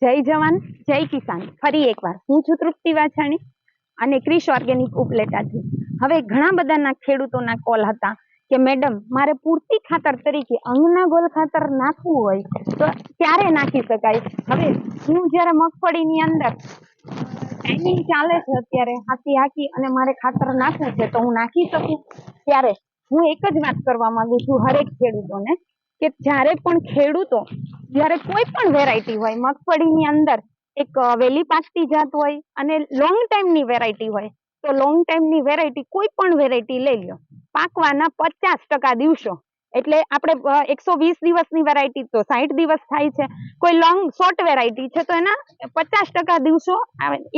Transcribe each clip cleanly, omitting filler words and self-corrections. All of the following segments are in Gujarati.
જય જવાન જય કિસાન. ફરી એકવાર હું છું તૃપ્તિ વાછાણી અને ક્રિશ ઓર્ગેનિક ઉપલેટાથી. હવે ઘણા બધાના ખેડૂતોના કોલ હતા કે મેડમ મારે પૂરતી ખાતર તરીકે અંગના ગોલ ખાતર નાખવું હોય તો ક્યારે નાખી શકાય. હવે હું જ્યારે મગફળીની અંદર ટાઈમિંગ ચાલે છે અત્યારે હાકી અને મારે ખાતર નાખવું છે તો હું નાખી શકું. ત્યારે હું એક જ વાત કરવા માંગુ છું હરેક ખેડૂતોને કે જ્યારે પણ ખેડૂતો જ્યારે કોઈ પણ વેરાયટી હોય, મગફળીની અંદર એક વેલી પાકતી જાત હોય અને લોંગ ટાઈમની વેરાયટી હોય, તો લોંગ ટાઈમની વેરાયટી કોઈ પણ વેરાયટી લઈ લો, પાકવાના 50% દિવસો, એટલે આપણે 120 દિવસની વેરાયટી તો 60 દિવસ થાય છે. કોઈ લોંગ શોર્ટ વેરાયટી છે તો એના 50% દિવસો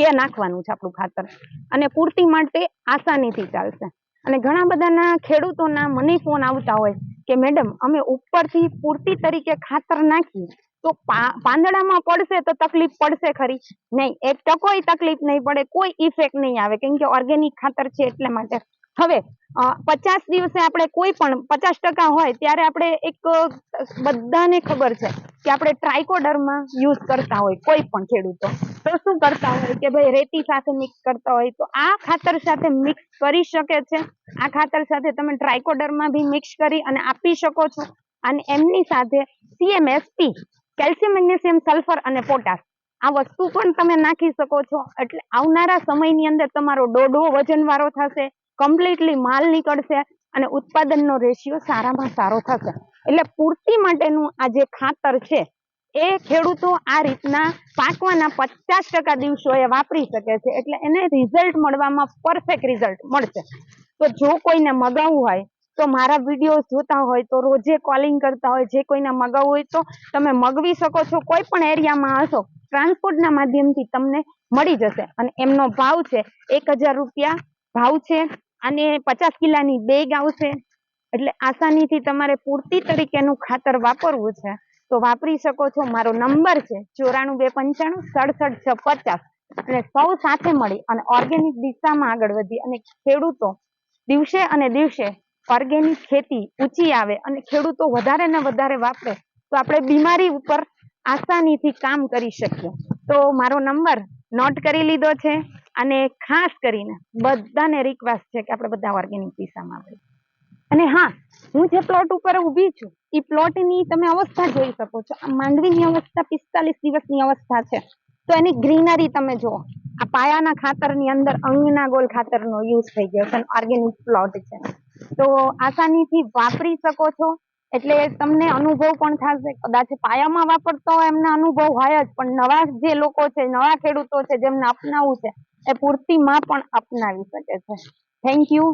એ નાખવાનું છે આપણું ખાતર, અને પૂર્તિ માટે આસાનીથી ચાલશે. અને ઘણા બધાના ખેડૂતોના મને ફોન આવતા હોય કે મેડમ અમે ઉપરથી પૂર્તિ તરીકે ખાતર નાખીએ તો પાંદડામાં પડશે તો તકલીફ પડશે ખરી? નહીં, એક ટકોય તકલીફ નહીં પડે, કોઈ ઇફેક્ટ નહીં આવે, કેમ કે ઓર્ગેનિક ખાતર છે એટલા માટે. હવે 50 દિવસે આપણે કોઈ પણ 50% હોય ત્યારે આપણે એક બધાને ખબર છે કે આપણે ટ્રાઇકોડર્મા યુઝ કરતા હોય કોઈ પણ ખેડૂતો, તો શું કરતા હોય કે ભાઈ રેતી સાથે મિક્સ કરતા હોય, તો આ ખાતર સાથે મિક્સ કરી શકે છે. આ ખાતર સાથે તમે ટ્રાઇકોડર્મા બી મિક્સ કરી અને આપી શકો છો. અને એમની સાથે CMSP, કેલ્શિયમ મેગ્નેશિયમ સલ્ફર અને પોટાશ, આ વસ્તુ પણ તમે નાખી શકો છો. એટલે આવનારા સમયની અંદર તમારો ડોડો વજનવાળો થશે, કમ્પ્લીટલી માલ નીકળશે અને ઉત્પાદનનો રેશિયો સારામાં સારો થશે. એટલે પૂર્તિ માટેનું આ જે ખાતર છે એ ખેડૂતો આ રીતના પાકવાના 50% દિવસો એ વાપરી શકે છે, એટલે એને રિઝલ્ટ મળવામાં પરફેક્ટ રિઝલ્ટ મળશે. તો જો કોઈને મગાવવું હોય તો મારા વિડીયો જોતા હોય તો રોજે કોલિંગ કરતા હોય, જે કોઈને મગાવવું હોય તો તમે મગવી શકો છો. કોઈ પણ એરિયામાં હશો, ટ્રાન્સપોર્ટના માધ્યમથી તમને મળી જશે. અને એમનો ભાવ છે 1000 રૂપિયા ભાવ છે, અને 50 કિલાની બેગ આવશે. એટલે આસાનીથી તમારે પૂર્તિ તરીકેનું ખાતર વાપરવું છે તો વાપરી શકો છો. મારો નંબર છે 94 295 67 650. અને સૌ સાથે મળી અને ઓર્ગેનિક દિશામાં આગળ વધી અને ખેડૂતો દિવસે અને દિવસે ઓર્ગેનિક ખેતી ઊંચી આવે અને ખેડૂતો વધારે ને વધારે વાપરે તો આપણે બીમારી ઉપર આસાનીથી કામ કરી શકીએ. તો મારો નંબર નોટ કરી લીધો છે, અને ખાસ કરીને બધાને રિક્વેસ્ટ છે કે આપણે બધા ઓર્ગેનિક દિશામાં આવીએ. અને હા, હું જે પ્લોટ ઉપર ઊભી છું એ પ્લોટની તમે અવસ્થા જોઈ શકો છો. આ માંડવીની અવસ્થા 45 દિવસની અવસ્થા છે, તો એની ગ્રીનરી તમે જુઓ. આ પાયાના ખાતરની અંદર અંગના ગોલ ખાતરનો યુઝ થઈ ગયો છે, ઓર્ગેનિક પ્લોટ છે, તો આસાનીથી વાપરી શકો છો. એટલે તમને અનુભવ પણ થશે. કદાચ પાયામાં વાપરતા હોય એમને અનુભવ હોય જ, પણ નવા જે લોકો છે, નવા ખેડૂતો છે જેમને અપનાવવું છે, એ પૂર્તિમાં પણ અપનાવી શકે છે. Thank you.